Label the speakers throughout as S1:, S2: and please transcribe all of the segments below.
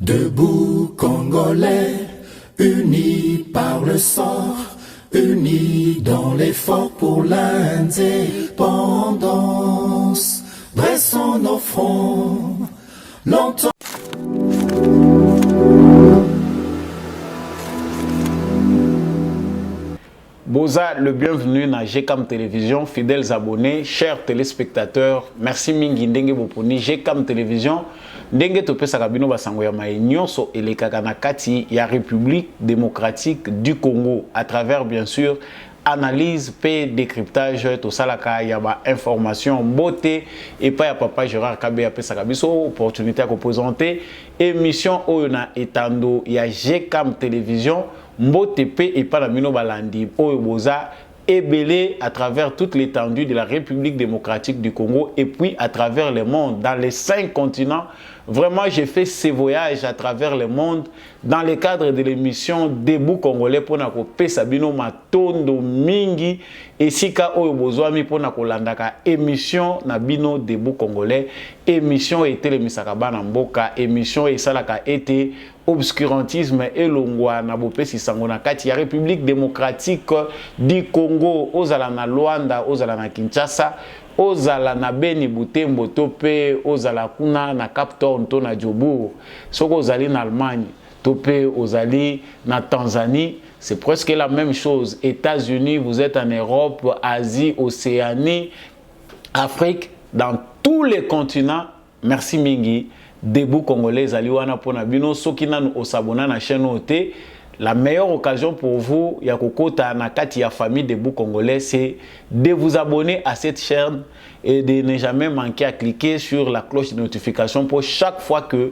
S1: Debout Congolais, unis par le sort, unis dans l'effort pour l'indépendance. Dressons nos fronts, longtemps.
S2: Boza, le bienvenu na GCAM Télévision, fidèles abonnés, chers téléspectateurs, merci mingi ndenge boponi GCAM Télévision, ndenge topesa kabino basango ya mai nyonso elekaka na kati ya République démocratique du Congo à travers bien sûr analyse et décryptage to salaka ya ba information beauté et pas ya papa Gérard Kabé ya pesa kabiso opportunité à présenter émission oyona etando ya GCAM Télévision mbote pe et pas la mino balandi oyo boza ébélé à travers toute l'étendue de la République démocratique du Congo et puis à travers le monde, dans les 5 continents. Vraiment, j'ai fait ces voyages à travers le monde dans le cadre de l'émission Debout Congolais pour na ko pesa bino matondo mingi et sika oyo bozwami pour na ko landaka émission na bino Debout Congolais, émission était le misakaba na mboka, émission et salaka été obscurantisme et longwa na bopesi sango na kati ya République démocratique du Congo, ozala na Luanda, ozala na Kinshasa, ozala na Beni Butembo tope, ozala kuna na Cap Town to na Djobourg, soko ozali na Allemagne, tope ozali na Tanzanie, c'est presque la même chose. États-Unis, vous êtes en Europe, Asie, Océanie, Afrique, dans tous les continents. Merci mingi. Debout Congolais aliwana pona bino soki nanu osabona na chaîne OT. La meilleure occasion pour vous ya kokota na kati ya famille Debout Congolais, c'est de vous abonner à cette chaîne et de ne jamais manquer à cliquer sur la cloche de notification pour chaque fois que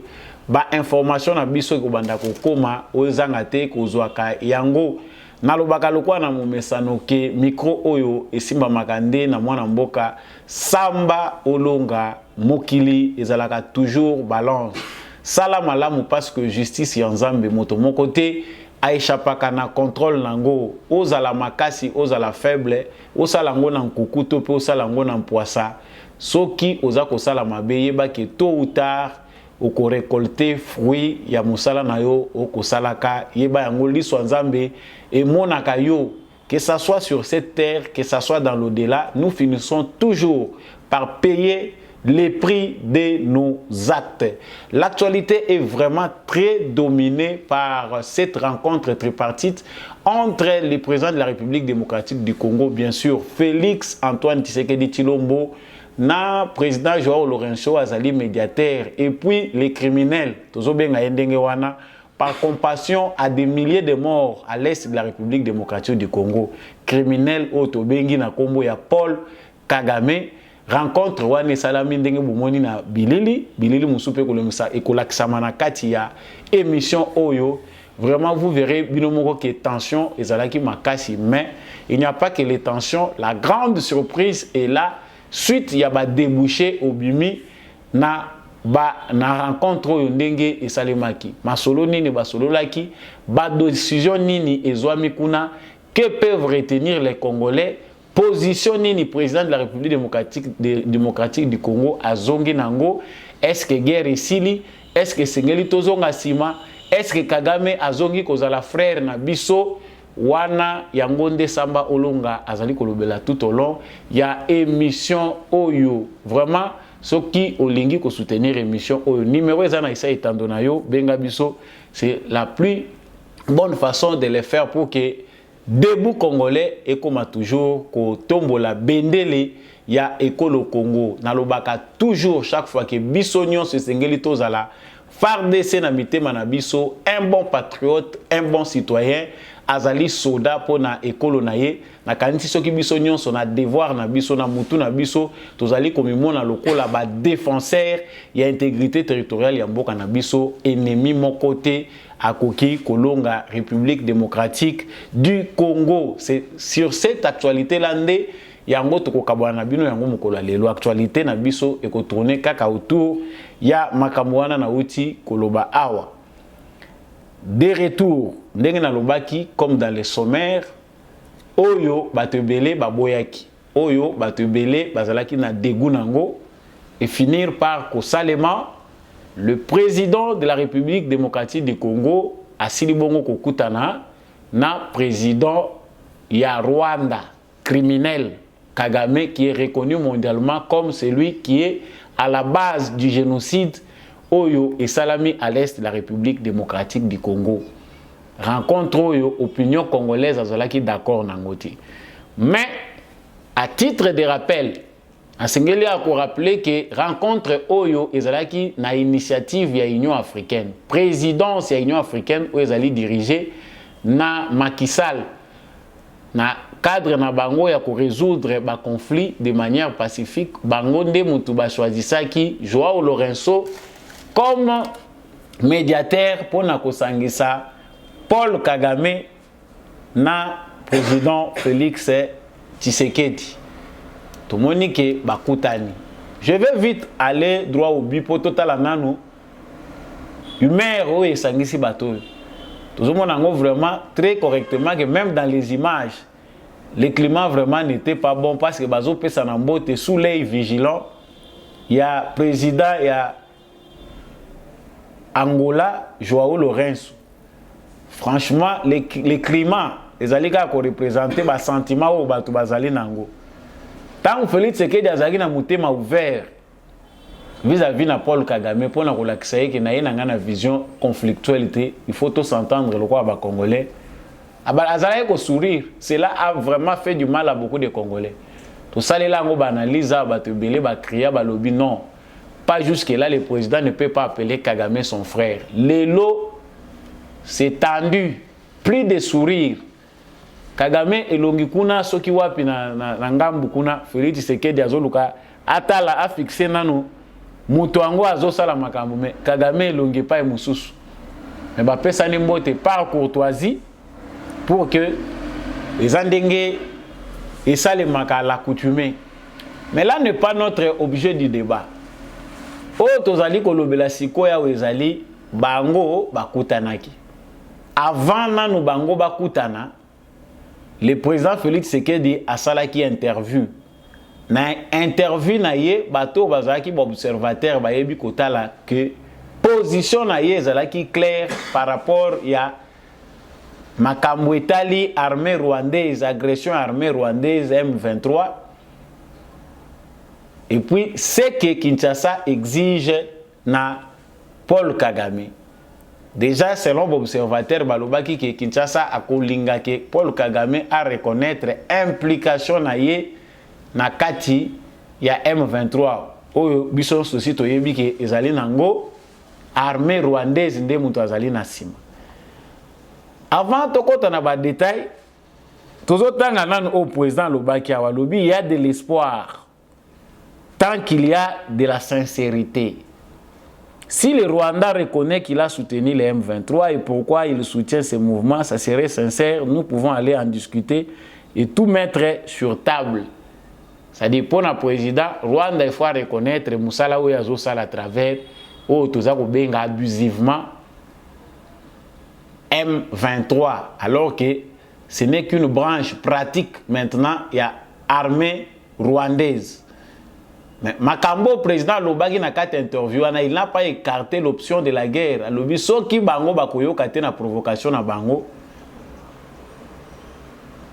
S2: ba information na biso ko banda ko koma ozanga te ko zwaka yango nalobaka lokwa na momesano ke micro oyo esimba makande na mwana mboka Samba Olonga Mokili ezalaka toujours balance sala malamu parce que justice ya Nzambe moto mon côté aishapaka na contrôle nango ozala makasi ozala faible osala ngo na nkukuto pe osala ngo na mpoisa soki oza kosala mabe yeba ke tôt ou tard oko récolter fruit ya musala na yo okosalaka yeba yango liso Nzambe et monaka yo, que ça soit sur cette terre, que ça soit dans l'au-delà, nous finissons toujours par payer les prix de nos actes. L'actualité est vraiment très dominée par cette rencontre tripartite entre le président de la République démocratique du Congo, bien sûr, Félix Antoine Tshisekedi Tshilombo, na président Joao Lourenço Azali médiateur, et puis les criminels, Tozobenga Ndenge wana, par compassion à des milliers de morts à l'est de la République démocratique du Congo. Criminels Otobengi na Kombo ya Paul Kagame, rencontre wane salami ndenge bomoni na Bilili musupe kolomisa ekolakisama na kati ya émission Oyo. Vraiment vous verrez binomoko que tension ezalaki makasi, mais il n'y a pas que les tensions, la grande surprise est là suite ya ba débouché au bimi na rencontre oyo ndenge esalemaki masolo nini basololaki ba décision nini ezwami kuna, que peuvent retenir les Congolais, position nini président de la République démocratique du Congo azongi nango, est-ce que guerre esili, est-ce que sengeli tozonga sima, est-ce que Kagame azongi kozala frère na biso wana yango nde Samba Olonga azali kolobela tout au long ya émission Oyo. Vraiment soki olingi ko soutenir émission Oyo, numéro ezana isa etando na yo benga biso, c'est la plus bonne façon de le faire pour que Debout Congolais et comme toujours ko tombola bendele ya ekolo Congo nalobaka toujours chaque fois que bisonyon se sengeli tozala FARDC na mitema na biso, un bon patriote, un bon citoyen azali soda pona ekolo na ye na kanisi soki biso nyonso na devoir na biso na mutu na biso tozali komimona lokola ba défenseur ya intégrité territoriale ya mboka na biso, ennemi mon côté akoki kolonga République démocratique du Congo. C'est sur cette actualité là ndé yango tokokabwana bino yango mokolo lelo actualité na biso ekotourner kaka autour ya makambo wana na uti koloba awa. Des retours ndenge na lobaki comme dans les sommaires oyo batebele baboyaki oyo batebele bazalaki na dégoût nango et finir par kosalema le président de la République démocratique du Congo asili bongo kokutana na président ya Rwanda criminel Kagame, qui est reconnu mondialement comme celui qui est à la base du génocide Oyo et Salami à l'est de la République démocratique du Congo. Rencontre Oyo, opinion congolaise azalaki d'accord nangoti. Mais à titre de rappel, Asengeli a rappelé que rencontre Oyo ezalaki na initiative ya Union africaine, présidence ya Union africaine où ezali dirigé na Macky Sall na cadre na bango ya ko résoudre ba conflit de manière pacifique. Bango nde mutu ba choisissaki Joao Lourenço comme médiateur pour na kosangisa Paul Kagame na président Félix Tshisekedi. Tout le monde qui bakutani. Je vais vite aller droit au but pour total anano. Humeur et sangisi bateau. Tout le monde a vraiment très correctement que même dans les images, le climat vraiment n'était pas bon parce que bazo pesa nambote sous l'œil vigilant. Il y a président, il y a Angola, Joao Lourenço. Franchement, les climats, les alliés qui représentent les sentiments ou les bazali nango. Tant que Félix Tshisekedi azali na mutema ouvert vis-à-vis de Paul Kagame pour nous relaxer que na une vision conflictualité, il faut tous s'entendre le quoi ba congolais. Azali ko sourire, cela a vraiment fait du mal à beaucoup de Congolais. Tout ça les là on analyse ba te belé ba crier ba lobby non. Pas jusque là le président ne peut pas appeler Kagame son frère. Lelo c'est tendu, plus de sourire. Kagame elongi kuna soki wapi na ngambu kuna Félix Tshisekedi azoluka atala a fixé nano muto ango azosala makambo mais Kagame elongi pa mususu. Mais ba pesa ni mbote par courtoisie pour que les andenge et ça les maka l'accoutumé. Mais là n'est pas notre objet du débat. O tozali kolobela sikoya wezali bango bakutanaki. Avant nanu bango bakutana, le président Félix Tshisekedi a salaki interview. Na interview na ye bato bazaki observateur ba yebi kotala que position na ye zalaki clair par rapport ya makambo etali armée rwandaise, agression armée rwandaise M23. Et puis ce que Kinshasa exige na Paul Kagame. Déjà, selon l'observateur Balobaki, que Kinshasa a kolinga que Paul Kagame a reconnaître implication na ye na kati ya M23. Oyo biso souci to yebi ke ezali nango armée rwandaise nde muto azali na sima. Avant tokota na ba détail, tozotanga nanu au président Lobaki awalobi, il y a de l'espoir tant qu'il y a de la sincérité. Si le Rwanda reconnaît qu'il a soutenu les M23 et pourquoi il soutient ces mouvements, ça serait sincère, nous pouvons aller en discuter et tout mettre sur table. Ça dépend du président. Rwanda, il faut reconnaître Moussala Ouyazo Sala à travers ou Tozako Benga abusivement M23, alors que ce n'est qu'une branche pratique maintenant, il y a armée rwandaise. Mais Makambo, président Lobaki na kati interview, il n'a pas écarté l'option de la guerre. Lobi soki bango bakoyo kate na provocation na bango.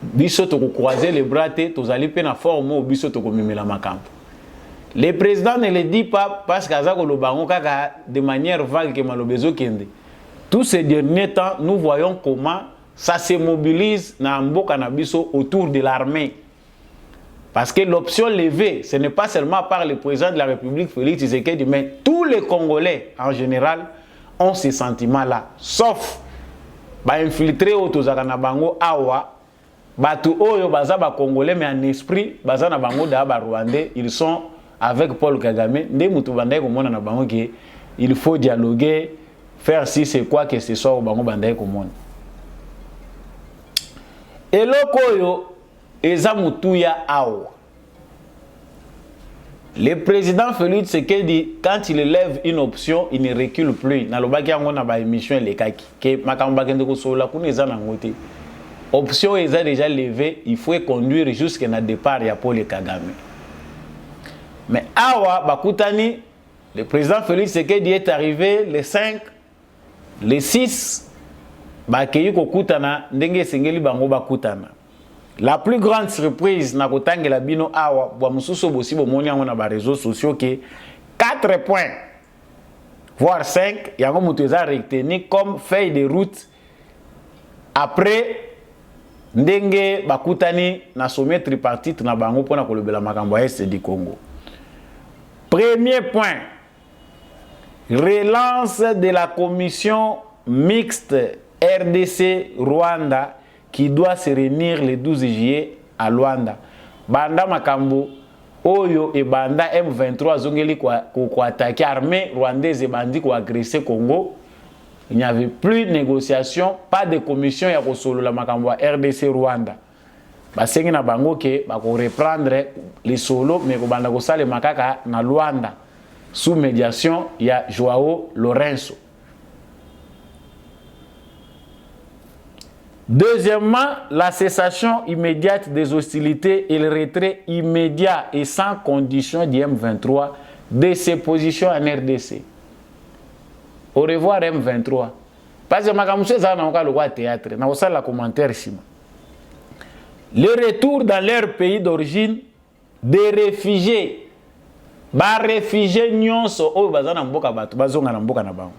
S2: Biso to croiser les bras te tozali pe na forme biso to komimela makambo. Le président ne le dit pas parce qu'azako lo bango kaka de manière vague que malobezo kende. Tous ces derniers temps, nous voyons comment ça se mobilise na mboka na biso autour de l'armée. Parce que l'option levée, ce n'est pas seulement par le président de la République, Félix Tshisekedi, mais tous les Congolais en général ont ce sentiment-là. Sauf, infiltré au Tozakana Bango Awa, Batu Oyo Baza ba Congolais, mais en esprit, Baza na Bango da ba Rwandais, ils sont avec Paul Kagame. Il faut dialoguer, faire si c'est quoi que ce soit au Bango Bandaye Komona. Et l'Okoyo, Ezamutuya Awa. Le président Félix Tshisekedi, quand il lève une option, il ne recule plus. Dans le on a une émission, option est déjà levée, il faut conduire jusqu'à le départ de Paul Kagame. Mais Awa, Bakutani, le président Félix Tshisekedi est arrivé le 5, le 6, bakei kokutana ndenge sengeli bango bakutana. La plus grande surprise na kotangela bino awa bwa mususu bosi bomoni yango na ba réseaux sociaux que 4 points voire 5 yango mutu eza retenu comme feuille de route après ndenge bakutani na sommet tripartite na bango pona kolobela makambo ya Est du Congo. Premier point, relance de la commission mixte RDC-Rwanda qui doit se réunir le 12 juillet à Luanda. Banda makambo oyo et banda M23 zongeli kwa attaquer armée rwandaise et bandi kwa agresser Congo. Il n'y avait plus de négociation, pas de commission ya kosolo la makambo RDC-Rwanda. Basengi na bango ke bako reprendre les solos mais ko banda ko sale makaka na Luanda sous médiation ya Joao Lorenzo. Deuxièmement, la cessation immédiate des hostilités et le retrait immédiat et sans condition du M23 de ses positions en RDC. Au revoir M23. Parce que makamouche za na okalo kwa théâtre, na osala commentaire ici. Le retour dans leur pays d'origine des réfugiés. Ba réfugiés nyonso oyo bazana mboka bato bazonga na mboka na bango.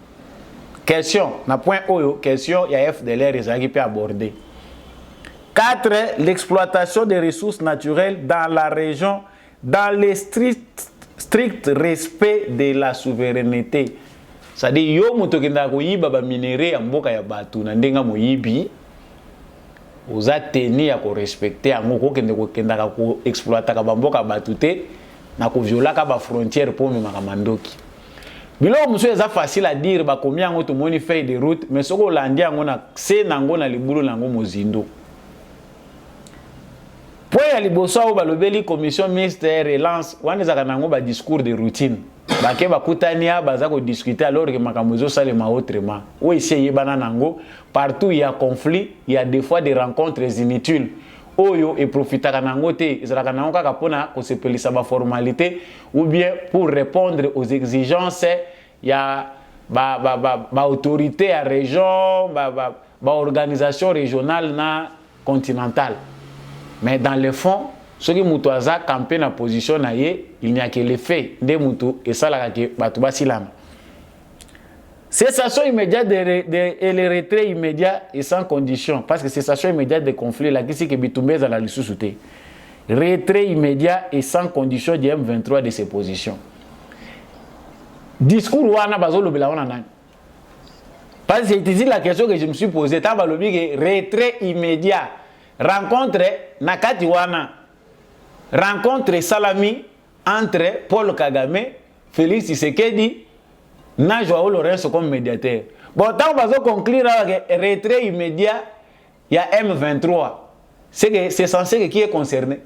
S2: Question, na point oyo, question, il y a FDLR qui peut aborder. 4. L'exploitation des ressources naturelles dans la région dans le strict respect de la souveraineté. C'est-à-dire, yo muto kenda ko yiba ba minéraux ya mboka ya batu na ndenga moyibi oza teni ya ko respecter yango ko kende ko kenda ko exploiter ka ba mboka batu te na ko viola ka ba frontière pour me makamandoki. Bilo muso eza facile à dire ba combien ngo to moni feuille de route mais soko landi yango na se nango na libulu nango mozindo. Point ya liboso o balobeli commission ministère relance wana za kanango ba discours de routine. Ba ke ba kutania baza ko discuter alors que makambo zo salema autrement. O essayer bana nango partout il y a conflit, il y a des fois des rencontres inutiles. Oyo et profitaka nango te ezalaka nango kaka pona ko sepelisa ba formalité ou bien pour répondre aux exigences ya ba autorité à région ba organisation régionale na continentale. Mais dans le fond ce qui mutu aza campé na position na ye il n'y a que les faits de mutu esalaka ke batu basilana. Cessation immédiate et le retrait immédiat et sans condition. Parce que cessation immédiate des conflits, là, qui que Bitoumbe à la lissouté. Retrait immédiat et sans condition du M23 de ses positions. Discours wana bazolo belawana nan. Parce que c'est ici la question que je me suis posée. T'as balobi que retrait immédiat. Rencontre Nakati wana. Rencontre Salami entre Paul Kagame, Félix Tshisekedi, na Joao Lorenzo comme médiateur. Bon, tant qu'on va conclure avec retrait immédiat, il y a M23. C'est censé qui est concerné.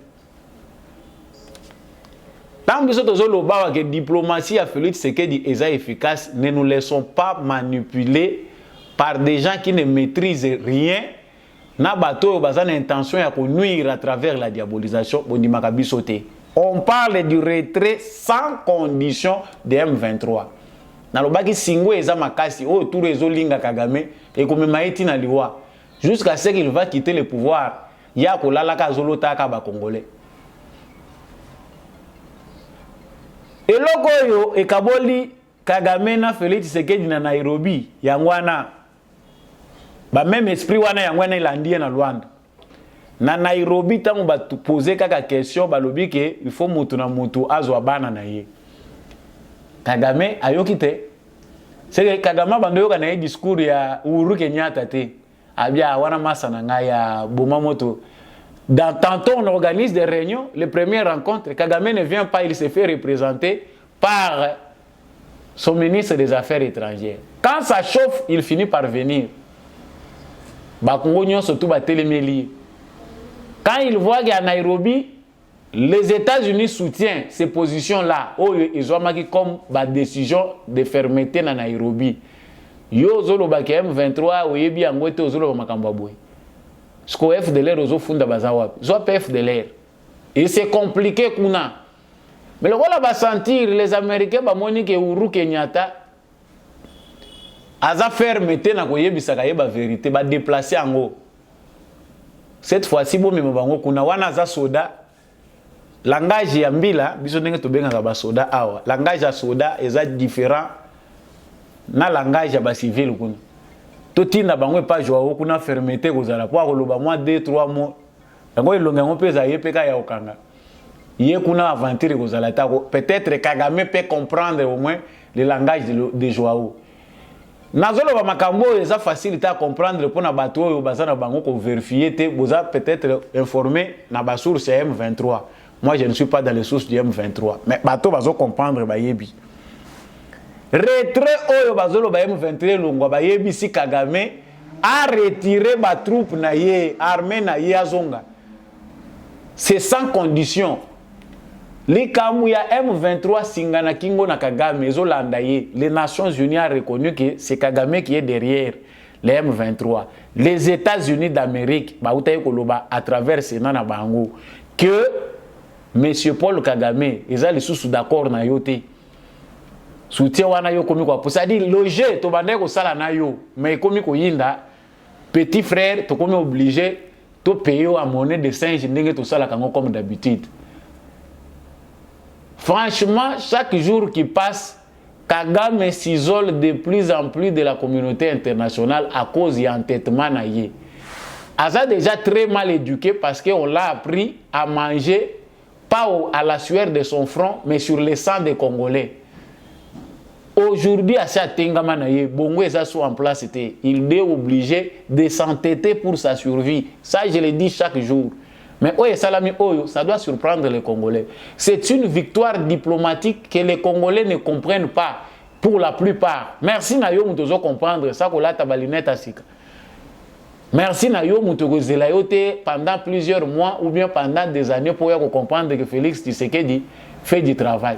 S2: Tant que la diplomatie a Félix Tshisekedi est efficace, ne nous laissons pas manipuler par des gens qui ne maîtrisent rien. Na bateau bazana intention ya nuire à travers la diabolisation. On parle du retrait sans condition de M23. Nalobaki singwe eza makasi o tout réseau linga Kagame et comme maïti na liwa jusqu'à ce qu'il va quitter le pouvoir ya ko lala ka zolota ka ba congolais et loko yo e kaboli Kagame na Félix Tshisekedi na Nairobi yangwana ba même esprit wana yangwana ilandie na Luanda na Nairobi tango ba poser kaka question balobi ke il faut mutu na mutu azwa bana na ye Kagame ayokite. C'est que Kagame bandoyoka na discours ya Uhuru Kenyatta te. Abia wana masa na nga ya Bomamoto. Tantôt on organise des réunions, les premières rencontres, Kagame ne vient pas, il se fait représenter par son ministre des Affaires étrangères. Quand ça chauffe, il finit par venir. Bakongo nyonso tout ba telemeli. Quand il voit qu'à Nairobi, les États-Unis soutiennent ces positions-là. Ils ont marqué comme la décision de fermeté na Nairobi. Yo zolo baki M23 oyebi angote ozolo makambabwe. Sko FDLR ozo funda bazawa. Zo FDLR. Et c'est compliqué kuna. Mais le voilà va sentir les Américains ba moni que Uhuru Kenyatta aza fermeté na koyebisaka ye ba vérité ba déplacer ango. Cette fois-ci bo mema bango kuna wana za soda langage ya mbila biso ndenge to benga ba soda awa. Langage ya soda eza différent na langage ya ba civil kuna. To tinda bango pa joao kuna fermeté kozala po akoloba moi 2-3 mois. Yango ilonga ngo peza ye peka ya okanga. Yé kuna aventure kozala ta peut-être Kagame peut comprendre au moins le langage de Joao. Nazolo ba makambo eza facilité à comprendre pour na bato oyo bazana bango ko vérifier te boza peut-être informé na ba source ya M23. Moi je ne suis pas dans les sources du M23, mais bato bazo comprendre ba yebi. Retrait oyo bazolo ba M23 longwa ba yebi si Kagame a retiré ba troupe na ye, armée na ye azonga. C'est sans condition. Les Kamouya M23 Singana Kingo na Kagame, les Nations Unies ont reconnu que c'est Kagame qui est derrière les M23. Les États-Unis d'Amérique, à travers Sénat Bango, que M. Paul Kagame, ils ont les sous d'accord na yote. Soutien wana yo komi kwa. Pour ça dire loger to bande ko sala na yo, mais komi ko yinda petit frère to komi obligé to payer à monnaie de singe ndenge to sala kango comme d'habitude. Franchement, chaque jour qui passe, Kagame s'isole de plus en plus de la communauté internationale à cause de l'entêtement naïe. Aza déjà très mal éduqué parce qu'on l'a appris à manger pas à la sueur de son front, mais sur le sang des Congolais. Aujourd'hui, à sa Tengama naïe, Bongo est en place, il est obligé de s'entêter pour sa survie. Ça, je le dis chaque jour. Mais Oye Salami Oyo, ça doit surprendre les Congolais. C'est une victoire diplomatique que les Congolais ne comprennent pas, pour la plupart. Merci Nayo Moutozo comprendre ça, que là, tabalinette asika. Merci Nayo Moutozo zelayote pendant plusieurs mois ou bien pendant des années pour comprendre que Félix Tshisekedi fait du travail.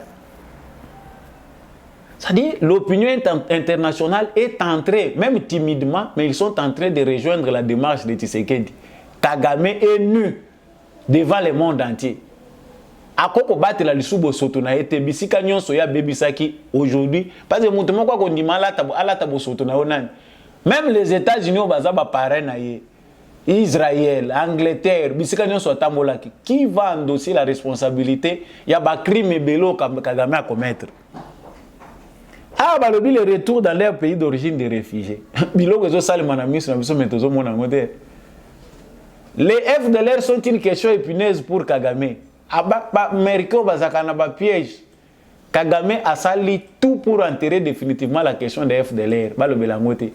S2: C'est-à-dire, l'opinion internationale est entrée, même timidement, mais ils sont en train de rejoindre la démarche de Tshisekedi. Kagame est nu devant le monde entier. Akoko battre la lisubo soto na ete bisika nyonso ya bebisaki aujourd'hui parce que mutumo kwa kondima ala tabo soto na onani. Même les États-Unis baza ba parrain na ye. Israël, Angleterre, bisika nyonso tambolaki. Qui va endosser la responsabilité ya ba crime belo Kagame à commettre? Ah ba lobi le retour dans leur pays d'origine des réfugiés. Biloko zo salima na miso na biso metozo mona ngote. Les FDLR sont une question épineuse pour Kagame. Merkel bazakana ba piège. Kagame a sali tout pour enterrer définitivement la question des FDLR. Ba le belangote.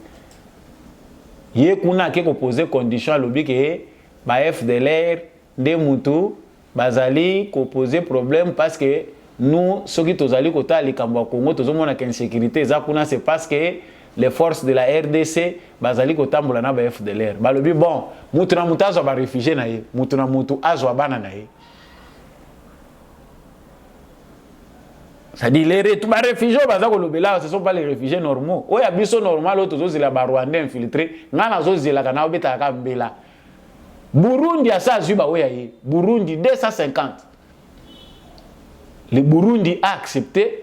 S2: Yé kuna ke ko poser condition à lobby que ba FDLR de mutu bazali ko poser problème parce que nous ceux qui tozali kota likambo Congo tozomona que insécurité za kuna c'est parce que les forces de la RDC bazali kotambola na ba FDLR balobi bon mutu na mutu azwa ba réfugié na ye mutu na mutu azwa bana na ye ça dit les réfugiés baza kolobela ce sont pas les réfugiés normaux oya biso normal auto zozila ba Rwandais infiltrés ngana zozila kana obeta ka mbela Burundi asa zuba oya ye Burundi 250 le Burundi a accepté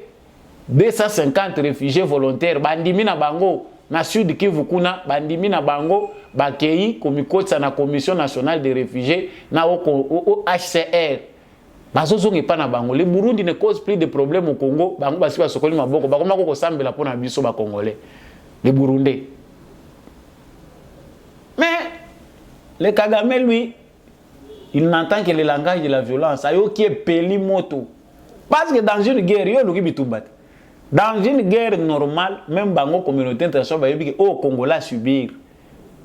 S2: 250 réfugiés volontaires bandimi na bango na sud Kivu kuna bandimi na bango bakei komikotsa na commission nationale des réfugiés na au HCR bazozonge pa na bango. Le Burundi ne cause plus de problèmes au Congo bango basi ba sokoli maboko bakoma ko sambela pona biso ba congolais les Burundais. Mais le Kagame lui il n'entend que le langage de la violence ayo qui est peli moto parce que dans une guerre yo luki bitumbat. Dans une guerre normale, même bango communauté internationale bayebi au Congolais subir.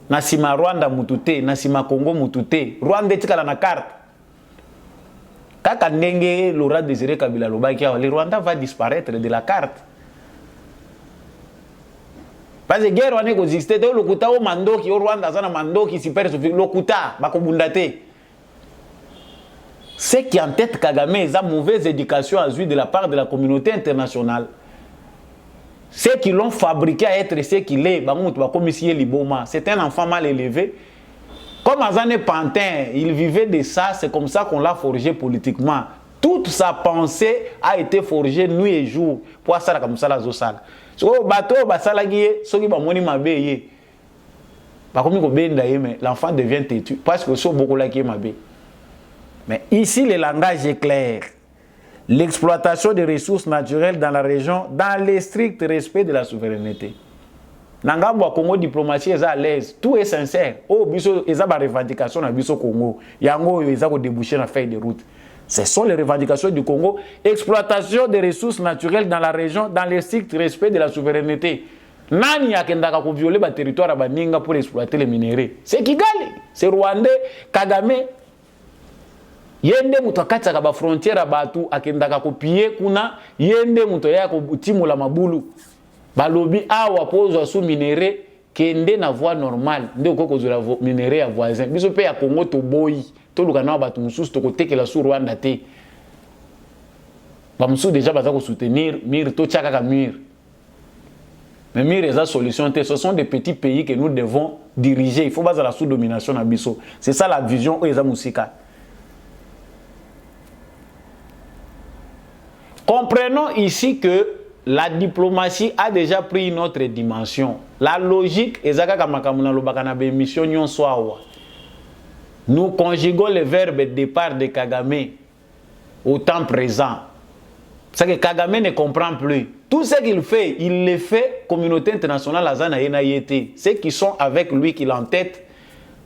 S2: Nasima Rwanda mutute, nasima Congo mutute. Rwanda etikala na carte. Kaka ndenge Laurent Désiré Kabila lobaki le Rwanda va disparaître de la carte. Parce que guerre wane ko existe te lokuta o mandoki o Rwanda sana mandoki super sofi lokuta bakobundate. Ce qui en tête Kagame est une mauvaise éducation à de la part de la communauté internationale. Ceux qui l'ont fabriqué à être ce qu'il est, c'est un enfant mal élevé. Comme Azane Pantin, il vivait de ça, c'est comme ça qu'on l'a forgé politiquement. Toute sa pensée a été forgée nuit et jour pour ça comme ça la zosala. So bateau basala guié, so qui ba moni mabe par contre ko benda mais l'enfant devient têtu parce que so beaucoup la qui mabe. Mais ici le langage est clair. L'exploitation des ressources naturelles dans la région dans le strict respect de la souveraineté. Nangambo a Congo diplomatie est à l'aise, tout est sincère. Oh biso eza ba revendication na biso Congo. Yango yo eza ko déboucher na feuille de route. Ce sont les revendications du Congo. Exploitation des ressources naturelles dans la région, dans le strict respect de la souveraineté. Nani akendaka ko violer ba territoire ba ninga pour exploiter les minéraux. C'est Kigali, c'est Rwandais, Kagame. Yende muto akataka ba frontière batu akendaka ko piller kuna, yende muto ya ko timula mabulu. Balobi awa pozo sous minéraux kende na voie normale. Nde ko kozula minéraux ya voisin. Biso pe ya Congo to boyi. Tout le Ghana va tout sous côté que la sous Rwanda té. Bamsou déjà baza ko soutenir mir to tchaka mir. Mais mir eza solution té, ce sont des petits pays que nous devons diriger. Il faut baza la sous domination na biso. C'est ça la vision eza musika. Comprenons ici que la diplomatie a déjà pris une autre dimension. La logique ezaka kamakamuna lobaka na be mission nyonso awa. Nous conjuguons le verbe départ de Kagame au temps présent. C'est que Kagame ne comprend plus. Tout ce qu'il fait, il le fait, communauté internationale, ceux qui sont avec lui, qui l'entêtent,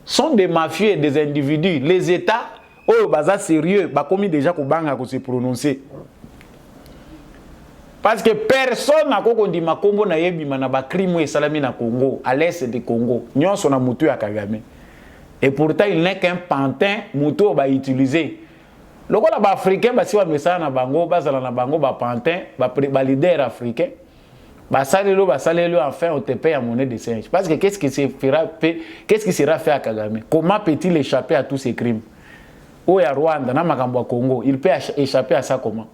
S2: sont des mafieux et des individus. Les États, oh, baza sérieux, bah comme déjà Kobanga se prononcer. Parce que personne n'a dit ma Congo na yebi manaba crime et salami na Congo, à l'est du Congo. Nyon son amutu à Kagame. Et pourtant, il n'est qu'un pantin, mouton va utiliser. Le gars africain, si on a message na bango, na bango, pantin, leader africain, salelo, enfin, on te paye à monnaie de singe. Parce que qu'est-ce qui sera fait à Kagame? Comment peut-il échapper à tous ces crimes? Ou à Rwanda, na makambo Congo, il peut échapper à ça comment?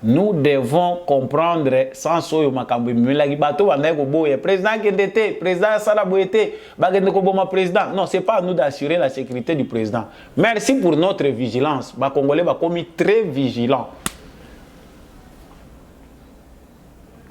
S2: Nous devons comprendre sans soyo makambo milaki bato banda ko boye président kendete président sala boyete bagende ko boma président. Non, c'est pas à nous d'assurer la sécurité du président. Merci pour notre vigilance. Ba Congolais ba commis très vigilants.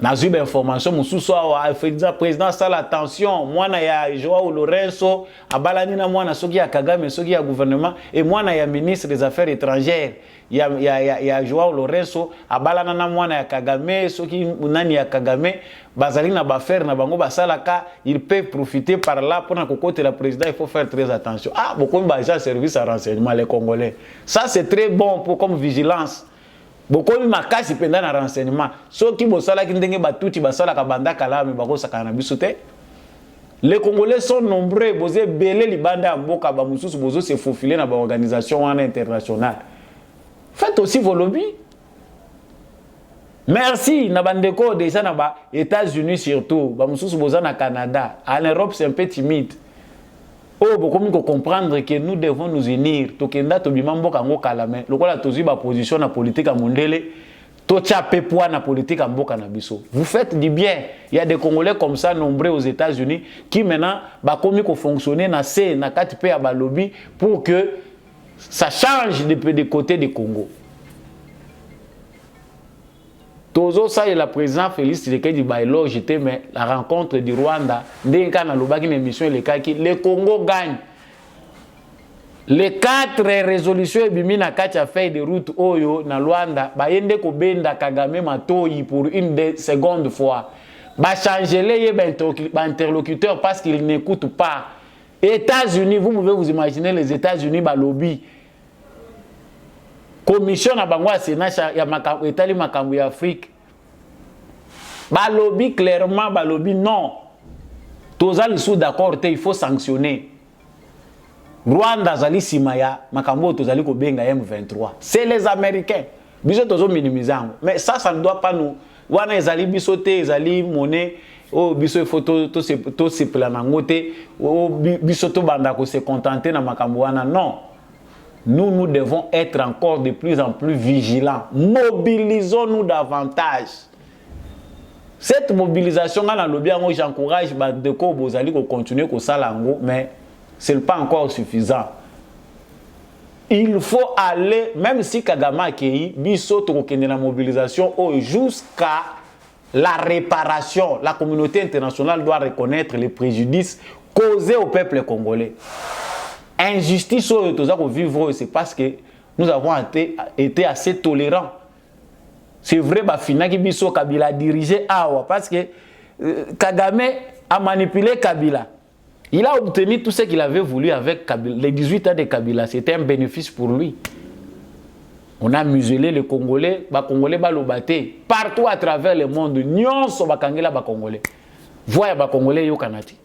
S2: Nazuba information mususu awa président sala attention mwana ya Joao Lorenzo abalani na mwana soki ya Kagame soki ya gouvernement et mwana ya ministre des affaires étrangères ya Joao Lorenzo abalana na mwana ya Kagame soki nani ya Kagame bazali na bafaire na bango basalaka il peut profiter par là pour na kokote la président. Il faut faire très attention. Ah beaucoup de service à renseignement les Congolais, ça c'est très bon pour comme vigilance. Beaucoup de makasi pendant na renseignement. Ceux qui bosala ki ndenge batuti basala ka banda kalame bako sakana bisote. Les Congolais sont nombreux, bosé belé libanda mboka ba mususu bozo se faufiler na ba organisation internationale. Faites aussi vos lobbies. Merci na bandeko déjà na ba États-Unis surtout, ba mususu boza na Canada. En Europe c'est un peu timide. Oh, beaucoup mieux comprendre que nous devons nous unir. Tokenda to bimambo kango kalame. Lokola tozi ba position na politique à mondele. Tocha pepwa na politique à mboka na biso. Vous faites du bien. Il y a des Congolais comme ça nombreux aux États-Unis qui maintenant ba komi ko fonctionner na C na 4 à ba lobby pour que ça change de côté du Congo. Tozo ça et la présidente Félix Tshisekedi bailo j'étais mais la rencontre du Rwanda dès quand na lobaki une émission le Congo gagne. Les 4 résolutions bimina kacha feuille de route oyo na Rwanda ba yende ko benda Kagame matoyi pour une seconde fois. Ba changer les interlocuteurs parce qu'ils n'écoutent pas. États-Unis, vous pouvez vous imaginer les États-Unis ba lobby. Commission na bango Sénat ya makambo etali makambo ya Afrique. Balobi clairement balobi non. Tozali sous d'accord il faut sanctionner. Rwanda zali simaya makambo tozali ko benga M23. C'est les Américains. Biso tozo minimizango. Mais ça ne doit pas nous. Wana ezali bisote ezali monnaie o biso photo to se planango te o biso to banda ko se contenter na makambo wana non. Nous devons être encore de plus en plus vigilants. Mobilisons-nous davantage. Cette mobilisation, j'encourage de continuer à salango, mais ce n'est pas encore suffisant. il faut aller, même si Kagame a accueilli, biso tokokende na mobilisation jusqu'à la réparation. La communauté internationale doit reconnaître les préjudices causés au peuple congolais. Injustice au vivre, c'est parce que nous avons été assez tolérants. C'est vrai, Finaki Biso Kabila a dirigé Awa parce que Kagame a manipulé Kabila. Il a obtenu tout ce qu'il avait voulu avec Kabila. Les 18 ans de Kabila, c'était un bénéfice pour lui. On a muselé les Congolais, les Congolais balobaté partout à travers le monde. Nyonso bakangela ba Congolais. Voyez ba Congolais yo kanati.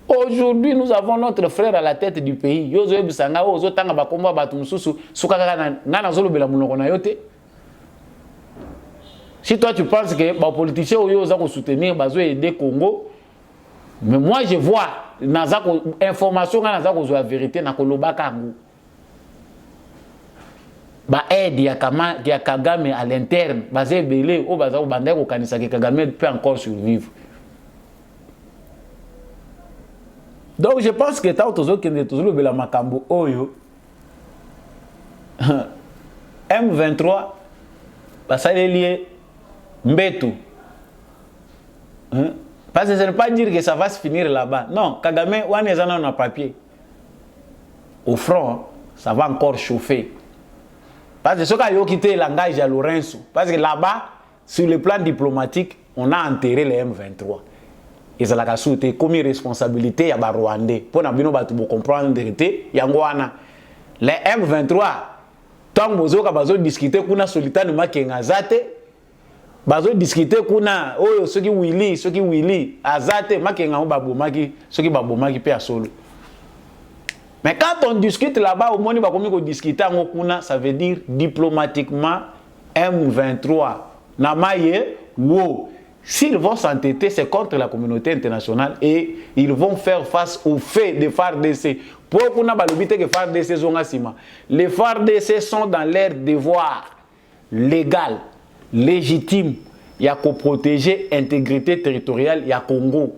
S2: Aujourd'hui, nous avons notre frère à la tête du pays. Yozo ebisanga ozo tanga ba komba batu mususu sukaka na zolo bela munoko na yote. Si toi tu penses que les politiciens ont soutenir, ils ont aider le Congo, mais moi je vois l'information, la vérité, dans le aide il y a Kagame à l'interne, basé belé au bazar au bandé au kanisa que Kagame peut encore survivre. Donc je pense que tant que toujours le makambo oyo M23 ça est lié Mbetu. Parce que ça ne veut pas dire que ça va se finir là-bas. Non, Kagame, on est en papier. Au front, ça va encore chauffer. Parce que ce qu'il a quitté le langage à Lorenzo. Parce que là-bas, sur le plan diplomatique, on a enterré les M23. Et ça a sauté comme responsabilité à Rwandais. Pour nous comprendre la vérité, il y a les M23, tant que vous avez discuté, qu'on a solitaire de bazo discuter kuna oyo soki Willy azate makenga babomaki soki babomaki pe solo. Mais quand on discute là-bas au moins bakomi ko discuter ngo kuna, ça veut dire diplomatiquement M23 na maye wo s'ils vont s'entêter, c'est contre la communauté internationale et ils vont faire face aux faits de FARDC. Pour kuna balobite que FARDC zonga sima. Les FARDC sont dans leur devoir légal, légitime, il y a qu'à protéger l'intégrité territoriale, il y a Congo.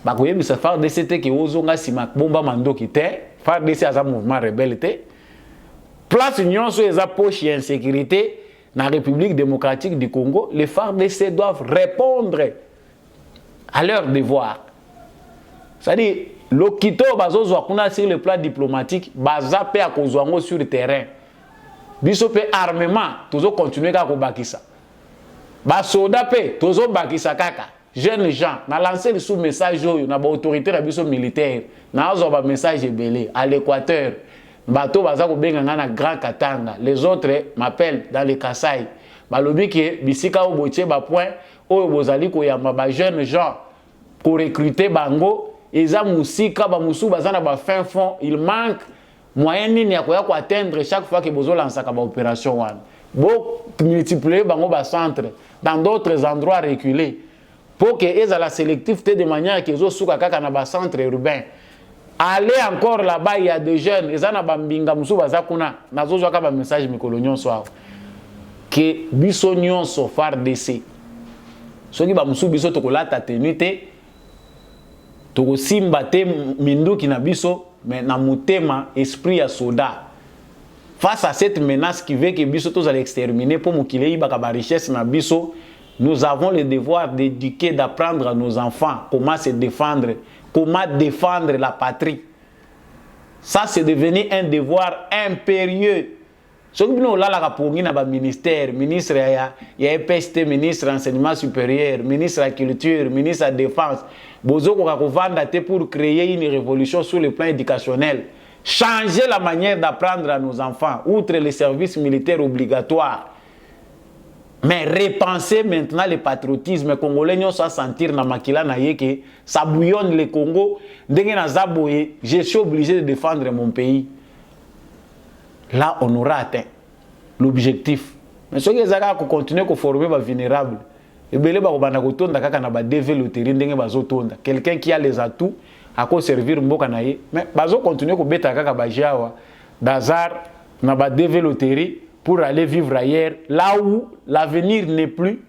S2: Bakoye bisa FARDC te ki ozonga sima bomba mando ki te, FARDC a un mouvement rebelle te. Place union sur les poches et insécurité dans la République démocratique du Congo, les FARDC doivent répondre à leur devoir. C'est-à-dire, l'okito bazozo kuna sur le plan diplomatique, bazape a kozwango sur le terrain. Biso pe armement, toujours continuer à kobakisa. Ba soda pe, toujours bakisa kaka. Jeunes gens, na lancé le sous-message na ba autorité na biso militaire, na zo ba message belé à l'Équateur. Bato baza ko benga na Grand Katanga. Les autres m'appellent dans les Kasaï. Ba lobi ke bisika o botie ba point o bozali ko yamba ba jeunes gens pour recruter bango, eza musika ba musu bazana ba fin fond, il manque moyen nini ya koya ko atteindre chaque fois que bozo lança ka ba opération wan. Bo multiplier bango ba centre dans d'autres endroits reculés pour que ezala sélectivité de manière que zo suka kaka na ba centre urbain. Allez encore là-bas, il y a des jeunes, ils ont bambinga musu bazakuna, nazo zwa ka ba message mikolo nyonso awo. Que biso nyonso FARDC. Soki ba musu biso tokolata tenite, toko simba te minduki na biso, mais na mutema esprit ya soda. Face à cette menace qui veut que biso tous allons exterminer pour mukile ibaka ba richesse na biso, nous avons le devoir d'éduquer, d'apprendre à nos enfants comment se défendre. Comment défendre la patrie. Ça, c'est devenu un devoir impérieux. Ce que nous avons dit, le ministère, ministre de EPST, ministre de l'enseignement supérieur, ministre de la culture, ministre de la défense, pour créer une révolution sur le plan éducationnel. Changer la manière d'apprendre à nos enfants, outre les services militaires obligatoires. Mais repenser maintenant le patriotisme congolais, nous sommes sentir na makila na yeke, ça bouillonne le Congo, je suis obligé de défendre mon pays. Là, on aura atteint l'objectif. Mais ce qui est à continuer à former les vulnérables, quelqu'un qui a les atouts, à servir mboka na ye, mais bazo continuer à beta kaka bajawa, d'azar, na ba développer pour aller vivre ailleurs, là où l'avenir n'est plus.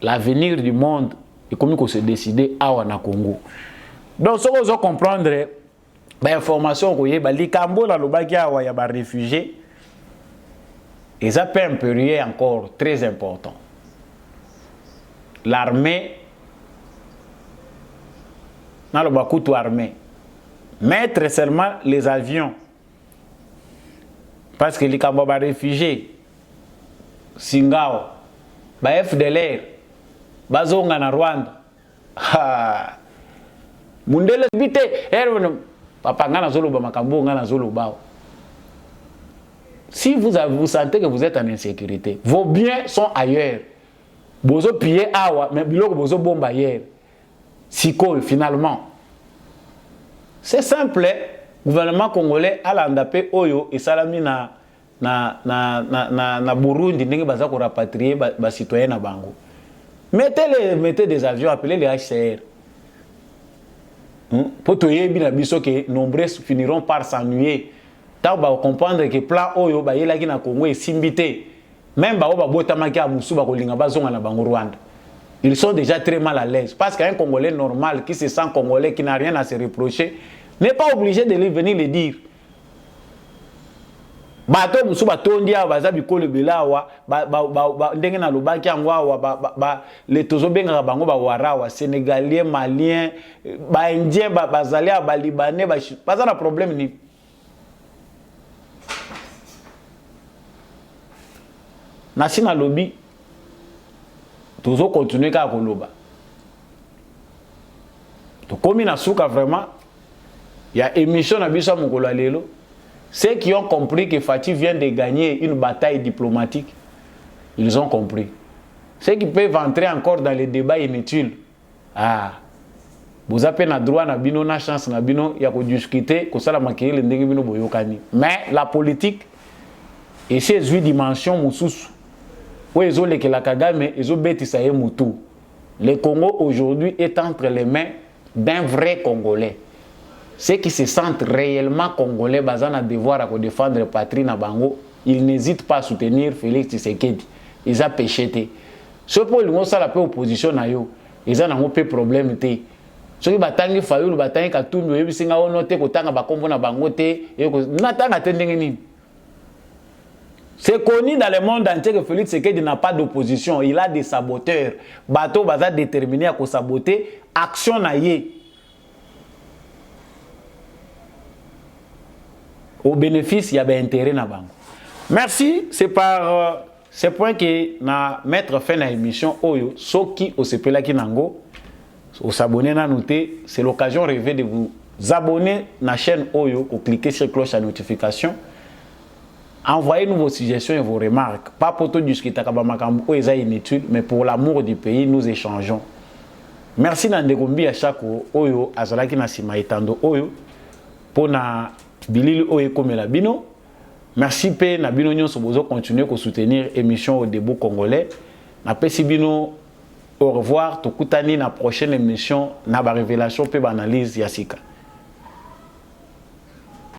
S2: L'avenir du monde est comme il se décider à Congo. Donc, ce que vous comprenez, ba information koyeba likambo na lobaki awa ya ba réfugiés et ça peut un période encore très important. L'armée dans le bakutu armée mettre seulement les avions parce que les Kambaba réfugiés Singao ba FDLR bazonga na Rwanda mundele bite papa ngana zolo ba makambo ngana zolo bao. Si vous sentez que vous êtes en insécurité, vos biens sont ailleurs. Bozo piller awa mais biloko bozo bomba ailleurs. Siko finalement. C'est simple, gouvernement congolais a landapé oyo et salami na Burundi ndenge baza ko rapatrier ba citoyens na bango. Mettez des avions, appelez les HCR. Pour te yebi na biso que nombreux finiront par s'ennuyer. Tant ba comprendre que plan oyo ba yelaki na Congo et simbité. Même ba ba botamaki a musu ba kolinga bazonga na bango Rwanda. Ils sont déjà très mal à l'aise. Parce qu'un Congolais normal qui se sent Congolais, qui n'a rien à se reprocher, n'est pas obligé de venir le dire. Bato musu batondia baza bikolo belawa ndenge na lobaki angwa le tozo benga bango ba warawa sénégalais malien ba indien bazali ba libanais baza na problème ni. Nasina lobby toujours continuer à koloba. To komi na suka vraiment il y a émission na biso mokolo lelo. Ceux qui ont compris que Fatih vient de gagner une bataille diplomatique, ils ont compris. Ceux qui peuvent entrer encore dans les débats inutiles, vous avez na droit na bino na chance na bino ya ko discuter ko sala makiri ndenge bino boyokani. Mais la politique et ces 8 dimensions mususu le Congo aujourd'hui est entre les mains d'un vrai Congolais. Ceux qui se sentent réellement Congolais, basant à devoir à défendre la patrie na bango, ils n'hésitent pas à soutenir Félix Tshisekedi. Ils ont péché. Ce pour le ça la opposition na yo, ils ont un peu problème té. Ce qui batangi fayu le batangi katumbi yebi singa onote ko tanga bakombo na bango té, na tanga tendenge nini. C'est connu dans le monde entier que Félix Tshisekedi n'a pas d'opposition. Il a des saboteurs. Bateau baza déterminé à saboter. Action naïe. Au bénéfice, il y a des intérêts na bango. Merci. C'est par ce point que na mettre fin à l'émission Oyo. Soki osepela kinango. Au s'abonner na noter. C'est l'occasion rêvée de vous abonner à la chaîne Oyo. Ou cliquer sur la cloche à notification. Envoyez-nous vos suggestions et vos remarques. Pas pour tout discuter une étude, mais pour l'amour du pays, nous échangeons. Merci Nandegombi à chaque Oyo, Azalaki Nasima Etando Oyo, pour na Bilil Oyo comme la Bino. Merci P. Nabino Nyon Sobozo continuer à soutenir l'émission au début congolais. Na P. Sibino, au revoir. Tokutani na prochaine émission, na ba révélation P. Analyse Yassika.